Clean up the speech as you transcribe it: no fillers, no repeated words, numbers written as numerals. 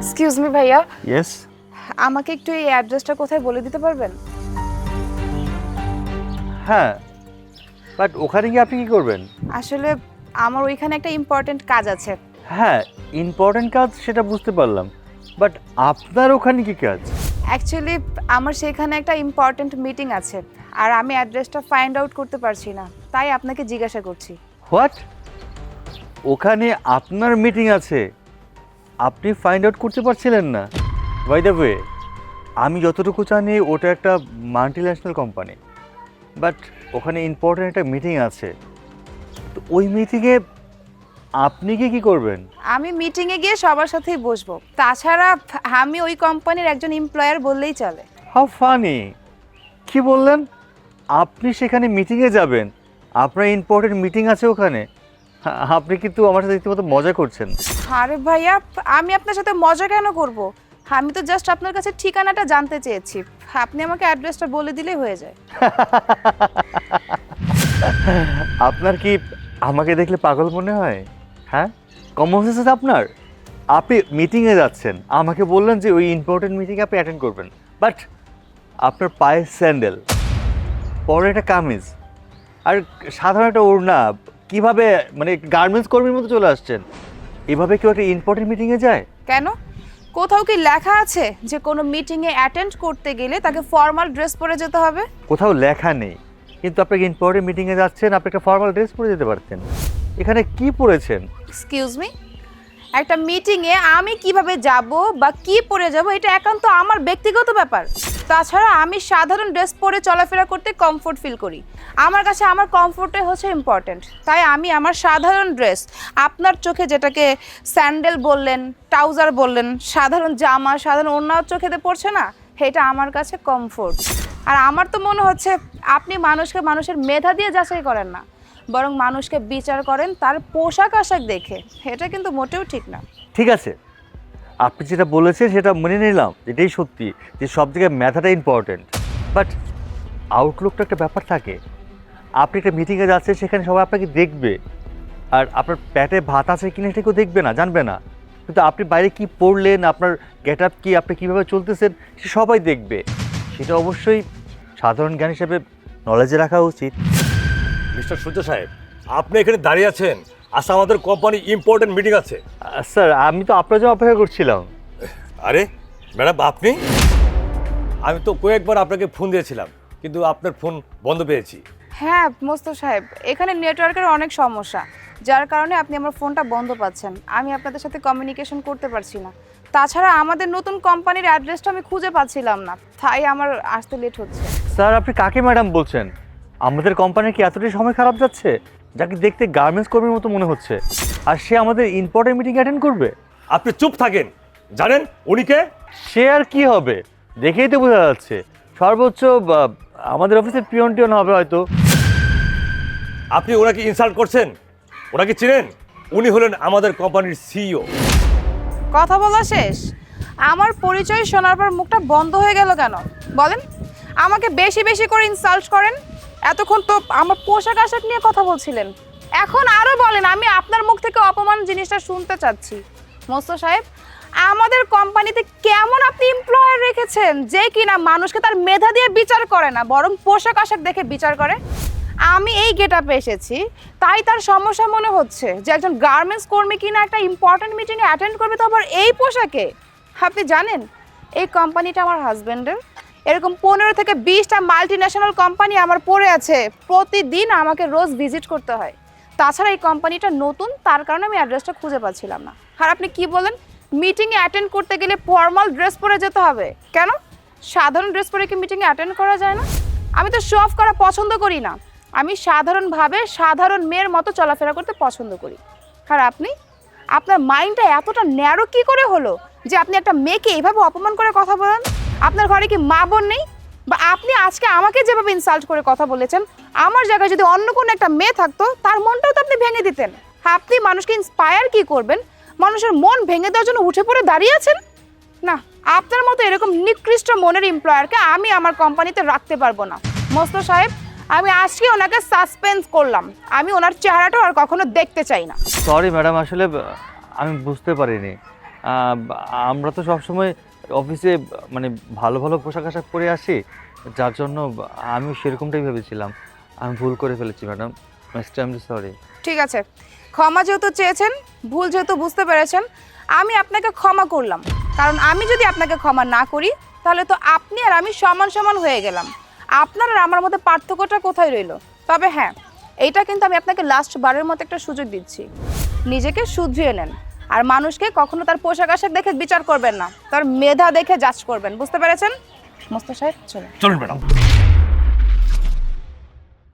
Excuse me ভাইয়া, yes. আমাকে একটু এই অ্যাড্রেসটা কোথায় বলে দিতে পারবেন? হ্যাঁ, বাট ওখানে গিয়ে আপনি কি করবেন? আসলে আমার ওইখানে একটা ইম্পর্ট্যান্ট কাজ আছে। হ্যাঁ, ইম্পর্টেন্ট কাজ সেটা বুঝতে পারলাম, বাট আপনার ওখানে কি কাজ? অ্যাকচুয়ালি আমার সেখানে একটা ইম্পর্ট্যান্ট মিটিং আছে, আর আমি অ্যাড্রেসটা ফাইন্ড আউট করতে পারছি না, তাই আপনাকে জিজ্ঞাসা করছি। হোয়াট? ওখানে আপনার মিটিং আছে, আপনি ফাইন্ড আউট করতে পারছিলেন না? বাই দ্য ওয়ে, আমি যতটুকু জানি ওটা একটা মাল্টিন্যাশনাল কোম্পানি, বাট ওখানে ইম্পর্টেন্ট একটা মিটিং আছে, তো ওই মিটিংয়ে আপনি কি করবেন? আমি মিটিংয়ে গিয়ে সবার সাথেই বসবো, তাছাড়া আমি ওই কোম্পানির একজন এমপ্লয়ার বললেই চলে। How funny! কি বললেন? আপনি সেখানে মিটিংয়ে যাবেন? আপনার ইম্পর্টেন্ট মিটিং আছে ওখানে? আপনি কিন্তু আমার সাথে রীতিমতো মজা করছেন। আরে ভাইয়া, আমি আপনার সাথে মজা কেন করব? আমি তো জাস্ট আপনার কাছে ঠিকানাটা জানতে চেয়েছি, আপনি আমাকে অ্যাড্রেসটা বলে দিলেই হয়ে যায়। আপনার কি আমাকে দেখলে পাগল মনে হয়? হ্যাঁ, কমন সেন্স আছে আপনার? আপনি মিটিংয়ে যাচ্ছেন, আমাকে বললেন যে ওই ইম্পর্টেন্ট মিটিংয়ে আপনি অ্যাটেন্ড করবেন, বাট আপনার পায়ের স্যান্ডেল, পরে একটা কামিজ, আর সাধারণ একটা ওড়না, কীভাবে মানে গার্মেন্টস কর্মীর মতো চলে আসছেন? এভাবে কেউ একটা ইম্পর্টেন্ট মিটিংয়ে যায়? কেন? কোথাও কি লেখা আছে যে কোনো মিটিংয়ে অ্যাটেন্ড করতে গেলে তাকে ফর্মাল ড্রেস পরে যেতে হবে? কোথাও লেখা নেই, কিন্তু আপনাকে ইম্পর্টেন্ট মিটিংয়ে যাচ্ছেন, আপনি একটা ফর্মাল ড্রেস পরে যেতে পারতেন। এখানে কি পরেছেন? এক্সকিউজ মি, একটা মিটিংয়ে আমি কিভাবে যাব বা কি পরে যাব এটা একান্ত আমার ব্যক্তিগত ব্যাপার। তাছাড়া আমি সাধারণ ড্রেস পরে চলাফেরা করতে কমফোর্ট ফিল করি। আমার কাছে আমার কমফোর্টটাই হচ্ছে ইম্পর্ট্যান্ট, তাই আমি আমার সাধারণ ড্রেস, আপনার চোখে যেটাকে স্যান্ডেল বললেন, ট্রাউজার বললেন, সাধারণ জামা, সাধারণ ওড়নাও চোখেতে পড়ছে না, এটা আমার কাছে কমফোর্ট। আর আমার তো মনে হচ্ছে আপনি মানুষকে মানুষের মেধা দিয়ে যাচাই করেন না, বরং মানুষকে বিচার করেন তার পোশাক আশাক দেখে। এটা কিন্তু মোটেও ঠিক না। ঠিক আছে, আপনি যেটা বলেছেন সেটা মেনে নিলাম, এটাই সত্যি যে সব জায়গায় ম্যাথাটা ইম্পর্টেন্ট, বাট আউটলুকটা একটা ব্যাপার থাকে। আপনি একটা মিটিংয়ে যাচ্ছেন, সেখানে সবাই আপনাকে দেখবে, আর আপনার পেটে ভাত আছে কিনা সেটা কেউ দেখবে না, জানবে না, কিন্তু আপনি বাইরে কি পড়লেন, আপনার গেট আপ কী, আপনি কীভাবে চলতেছেন সে সবাই দেখবে। সেটা অবশ্যই সাধারণ জ্ঞান হিসেবে নলেজে রাখা উচিত। মিস্টার সূর্য সাহেব, আপনি এখানে দাঁড়িয়ে আছেন, আচ্ছা আমাদের কোম্পানি ইম্পর্টেন্ট মিটিং আছে। স্যার, আমি তো আপনার জন্য অপেক্ষা করছিলাম। আরে ম্যাডাম, আপনি? আমি তো কয়েকবার আপনাকে ফোন দিয়েছিলাম, কিন্তু আপনার ফোন বন্ধ পেয়েছি। হ্যাঁ মোস্ত সাহেব, এখানে নেটওয়ার্কের অনেক সমস্যা, যার কারণে আপনি আমার ফোনটা বন্ধ পাচ্ছেন। আমি আপনাদের সাথে কমিউনিকেশন করতে পারছি না। তাছাড়া আমাদের নতুন কোম্পানির অ্যাড্রেসটা আমি খুঁজে পাচ্ছিলাম না, তাই আমার আসতে লেট হচ্ছে। স্যার, আপনি কাকে ম্যাডাম বলছেন? আমাদের কোম্পানির কি এতটাই সময় খারাপ যাচ্ছে? যাকে দেখতে গার্মেন্টস কর্মীর মতো মনে হচ্ছে, আর সে আমাদের ইম্পর্টেন্ট মিটিং অ্যাটেন্ড করবে? আপনি চুপ থাকেন। জানেন উনি কে? সে আর কি হবে, দেখেই তো বোঝা যাচ্ছে। সর্বোচ্চ আমাদের অফিসের পিয়ন হবে হয়তো। আপনি ওনাকে ইনসাল্ট করছেন? ওনাকে চিনেন? উনি হলেন আমাদের কোম্পানির সিইও। কথা বলা শেষ? আমার পরিচয় শোনার পর মুখটা বন্ধ হয়ে গেল কেন বলেন? আমাকে বেশি বেশি করে ইনসাল্ট করেন। এতক্ষণ তো আমার পোশাক আশাক নিয়ে কথা বলছিলেন, এখন আরো বলেন। আমি আপনার মুখ থেকে অপমান জিনিসটা শুনতে চাচ্ছি। মোস্ত সাহেব, আমাদের কোম্পানিতে কেমন আপনি এমপ্লয়ার রেখেছেন যে কিনা মানুষকে তার মেধা দিয়ে বিচার করে না, বরং পোশাক আশাক দেখে বিচার করে? আমি এই গেটআপে এসেছি, তাই তার সমস্যা মনে হচ্ছে যে একজন গার্মেন্টস কর্মী কিনা একটা ইম্পর্টেন্ট মিটিংয়ে অ্যাটেন্ড করবে, তো আবার এই পোশাকে। আপনি জানেন এই কোম্পানিটা আমার হাজব্যান্ডের। এরকম 15 থেকে 20টা মাল্টি ন্যাশনাল কোম্পানি আমার পড়ে আছে, প্রতিদিন আমাকে রোজ ভিজিট করতে হয়। তাছাড়া এই কোম্পানিটা নতুন, তার কারণে আমি অ্যাড্রেসটা খুঁজে পাচ্ছিলাম না। আর আপনি কি বলেন মিটিংয়ে অ্যাটেন্ড করতে গেলে ফর্মাল ড্রেস পরে যেতে হবে? কেন, সাধারণ ড্রেস পরে কি মিটিংয়ে অ্যাটেন্ড করা যায় না? আমি তো শো অফ করা পছন্দ করি না, আমি সাধারণভাবে সাধারণ মেয়ের মতো চলাফেরা করতে পছন্দ করি। আর আপনি, আপনার মাইন্ডটা এতটা ন্যারো কি করে হলো যে আপনি একটা মেয়েকে এইভাবে অপমান করে কথা বলেন? আপনার ঘরে কি মা বোন নেই? বা আপনি আজকে আমাকে যেভাবে ইনসাল্ট করে কথা বলেছেন, আমার জায়গায় যদি অন্য কোনো একটা মেয়ে থাকতো তার মনটাও তো আপনি ভেঙে দিতেন। আপনি মানুষকে ইন্সপায়ার কি করবেন? মানুষের মন ভেঙে দেওয়ার জন্য উঠে পড়ে দাঁড়িয়ে আছেন? না, আপনার মতো এরকম নিকৃষ্ট মনের এমপ্লয়ারকে আমি আমার কোম্পানিতে রাখতে পারবো না। মোস্ত সাহেব, আমি আজকে ওনাকে সাসপেন্স করলাম, আমি ওনার চেহারাটাও আর কখনো দেখতে চাই না। সরি ম্যাডাম, আসলে আমি বুঝতে পারিনি। আমরা তো সবসময় অফিসে মানে ভালো ভালো পোশাক আশাক পরে আসি, যার জন্য আমিও সেরকমটাই ভেবেছিলাম। আমি ভুল করে ফেলেছি ম্যাডাম, এক্সট্রিমলি সরি। ঠিক আছে, ক্ষমা যেহেতু চেয়েছেন, ভুল যেহেতু বুঝতে পেরেছেন, আমি আপনাকে ক্ষমা করলাম। কারণ আমি যদি আপনাকে ক্ষমা না করি তাহলে তো আপনি আর আমি সমান সমান হয়ে গেলাম। আপনার আর আমার মধ্যে পার্থক্যটা কোথায় রইলো? তবে হ্যাঁ, এইটা কিন্তু আমি আপনাকে লাস্ট বারের মতো একটা সুযোগ দিচ্ছি। নিজেকে শুধরিয়ে নেন, আর মানুষকে কখনো তার পোশাক আশাক দেখে বিচার করবেন না, তার মেধা দেখে জাজ করবেন। বুঝতে পেরেছেন মোস্তাক সাহেব? চলুন। চলুন ম্যাডাম।